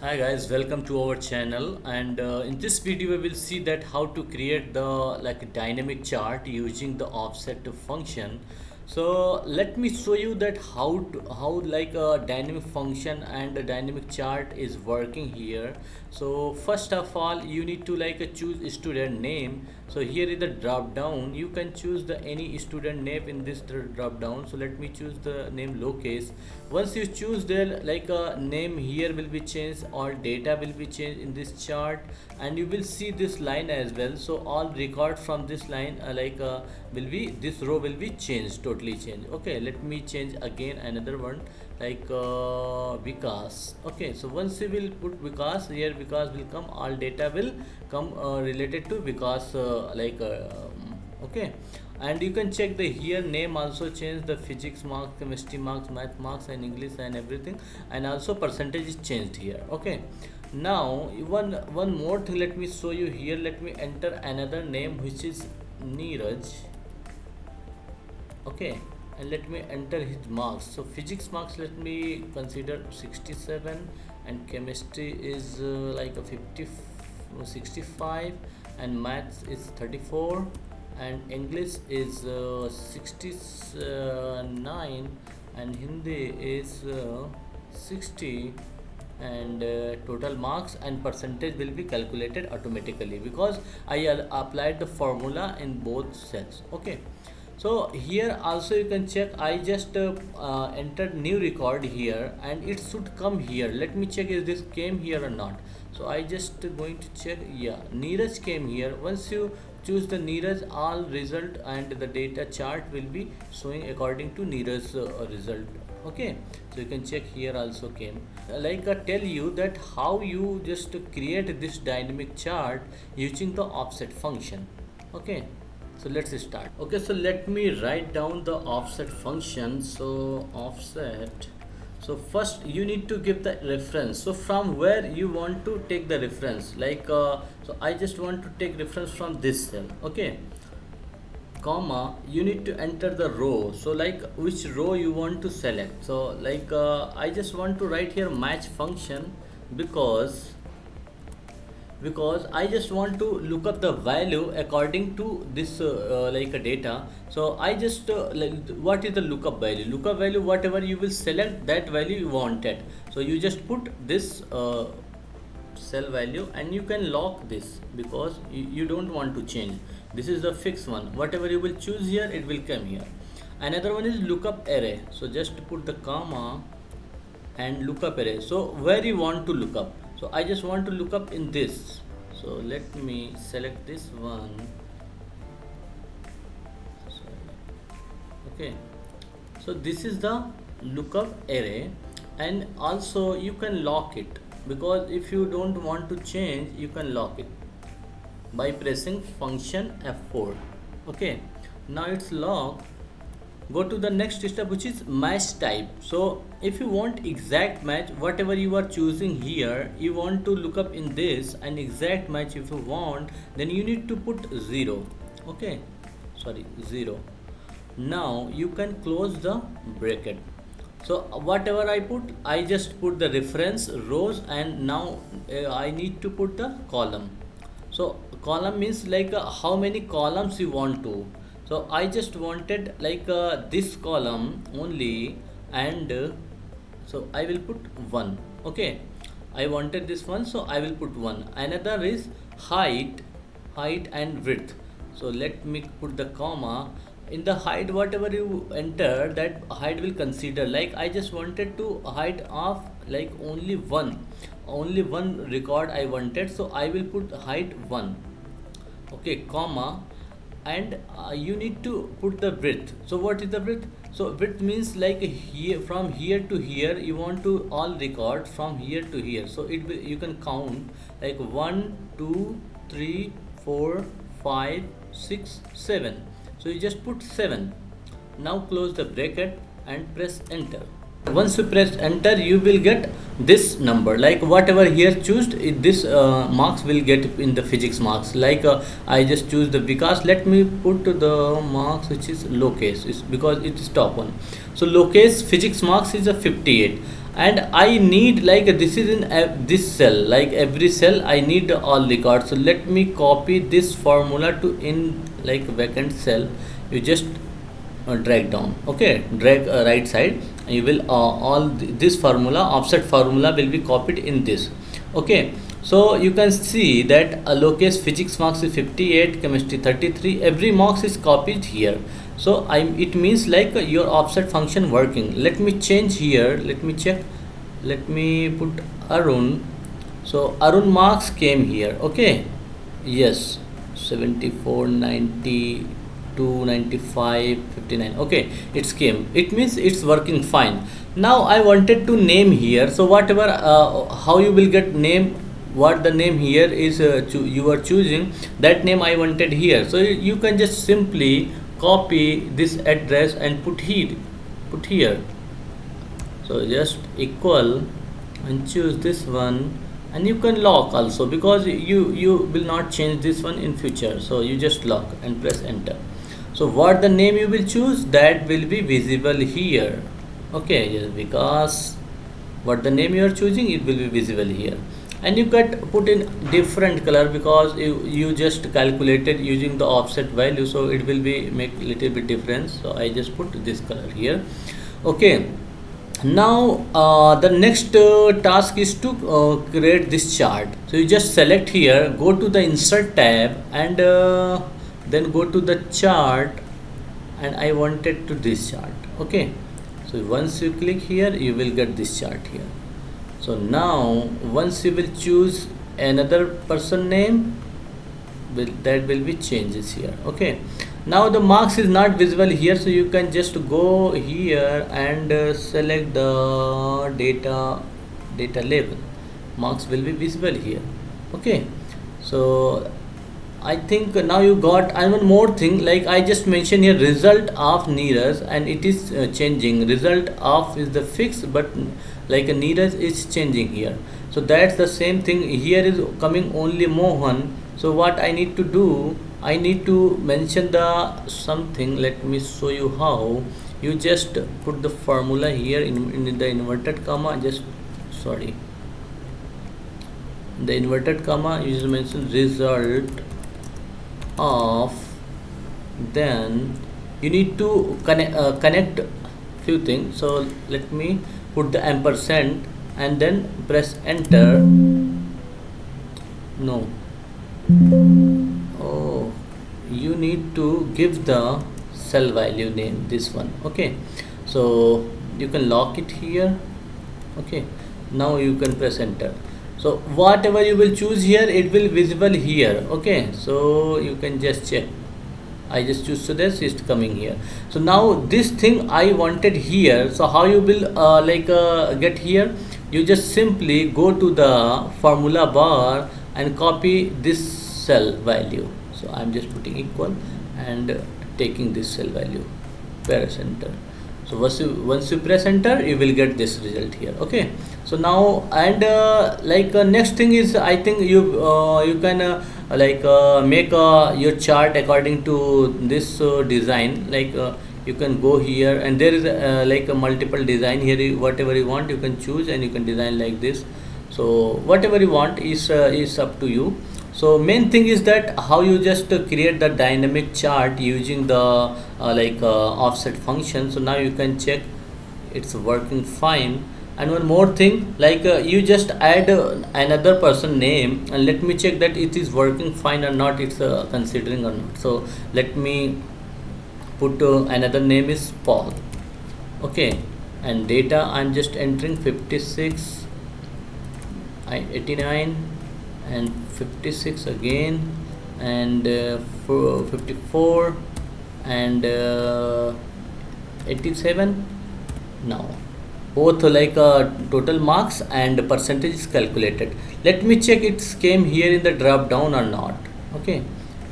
Hi guys, welcome to our channel, and in this video we will see that how to create the dynamic chart using the offset function. So let me show you that how like a dynamic function and a dynamic chart is working here. So first of all you need to choose student name. So here is the drop down, you can choose the any student name in this drop down. So let me choose the name Lokesh. Once you choose their name, here will be changed, all data will be changed in this chart, and you will see this line as well. So all record from this line will be, this row will be changed, totally changed. Okay, let me change again another one, Vikas. Okay, so once you will put Vikas, here Vikas will come, all data will come related to Vikas, okay. And you can check the here name also change, the physics marks, chemistry marks, math marks, and English and everything, and also percentage is changed here. Okay, now one more thing, let me show you here. Let me enter another name which is Neeraj. Okay, and let me enter his marks. So physics marks, let me consider 67, and chemistry is like a 65, and maths is 34, and English is 69, and Hindi is 60, and total marks and percentage will be calculated automatically because I applied the formula in both cells. Okay, so here also you can check, I just entered new record here and it should come here. Let me check is this came here or not. So I just going to check. Yeah, Neeraj came here. Once you choose the Neeraj, all result and the data chart will be showing according to Neeraj's result. Okay, so you can check here also came. Tell you that how you just create this dynamic chart using the offset function. Okay, so let's start. Okay, so let me write down the offset function. So offset, so first you need to give the reference. So from where you want to take the reference, so I just want to take reference from this cell. Okay, comma, you need to enter the row. So like which row you want to select. So I just want to write here match function because I just want to look up the value according to this a data. So I just what is the lookup value? Lookup value, whatever you will select, that value you wanted. So you just put this cell value and you can lock this because you don't want to change. This is the fixed one. Whatever you will choose here, it will come here. Another one is lookup array. So just put the comma and lookup array. So where you want to look up, so I just want to look up in this. So let me select this one. Okay, so this is the lookup array, and also you can lock it because if you don't want to change, you can lock it by pressing function F4. Okay, now it's locked. Go to the next step, which is match type. So if you want exact match, whatever you are choosing here, you want to look up in this and exact match. If you want, then you need to put 0. Okay, sorry, 0. Now you can close the bracket. So whatever I put, I just put the reference rows, and now I need to put the column. So column means how many columns you want to. So I just wanted this column only, and so I will put 1. Okay, I wanted this one, so I will put 1. Another is height and width. So let me put the comma. In the height, whatever you enter, that height will consider. Like I just wanted to height of only one record I wanted, so I will put height 1. Okay, comma, and you need to put the width. So what is the width? So width means here, from here to here, you want to all record from here to here. So it will, you can count like 1 2 3 4 5 6 7. So you just put 7. Now close the bracket and press enter. Once you press enter, you will get this number, like whatever here choose, this marks will get in the physics marks. I just choose the Vikas. Let me put the marks which is Lokesh, is because it is top one. So Lokesh physics marks is a 58, and I need like this is in this cell, like every cell I need all records. So let me copy this formula to in like vacant cell. You just drag down, okay, drag right side, and you will this formula, offset formula, will be copied in this. Okay, so you can see that locus physics marks is 58, chemistry 33, every marks is copied here. So it means like your offset function working. Let me change here, let me check, let me put Arun. So Arun marks came here, okay, yes, 74, 90, 295, 59, okay, it's came, it means it's working fine. Now I wanted to name here, so whatever how you will get name, what the name here is you are choosing, that name I wanted here. So you can just simply copy this address and put here. So just equal and choose this one, and you can lock also, because you will not change this one in future. So you just lock and press enter. So what the name you will choose, that will be visible here. Okay, yes, because what the name you are choosing, it will be visible here. And you can put in different color, because you just calculated using the offset value, so it will be make little bit difference. So I just put this color here. Okay, now the next task is to create this chart. So you just select here, go to the insert tab, and then go to the chart, and I wanted to this chart. Okay, so once you click here, you will get this chart here. So now once you will choose another person name, that will be changes here. Okay, now the marks is not visible here, so you can just go here and select the data label. Marks will be visible here. Okay, so I think now you got. And one more thing, like I just mentioned here, result of Neeraj, and it is changing. Result of is the fixed, but like a Neeraj is changing here. So that's the same thing here, is coming only Mohan. So what I need to do, I need to mention the something. Let me show you how. You just put the formula here in the inverted comma, just sorry, the inverted comma, you just mention result of, then you need to connect few things. So let me put the ampersand and then press enter. No, oh, you need to give the cell value name, this one. Okay, so you can lock it here. Okay, now you can press enter. So whatever you will choose here, it will visible here. Okay, so you can just check. I just choose, so this is coming here. So now this thing I wanted here. So how you will get here? You just simply go to the formula bar and copy this cell value. So I'm just putting equal and taking this cell value, press enter. So once you press enter, you will get this result here. Okay, so now, and next thing is, I think you can make your chart according to this design. You can go here, and there is a multiple design here. Whatever you want, you can choose, and you can design like this. So whatever you want is up to you. So main thing is that how you just create the dynamic chart using the offset function. So now you can check it's working fine. And one more thing, you just add another person name, and let me check that it is working fine or not, it's considering or not. So let me put another name is Paul. Okay, and data I'm just entering 56, 89, and 56 again, and 54, and 87. Now both total marks and percentage is calculated. Let me check it came here in the drop down or not. Okay,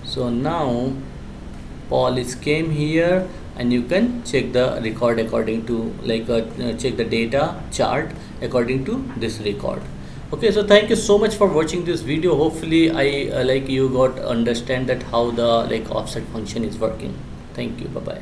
so now Paul is came here, and you can check the record according to check the data chart according to this record. Okay, so thank you so much for watching this video. Hopefully I you got understand that how the offset function is working. Thank you, bye bye.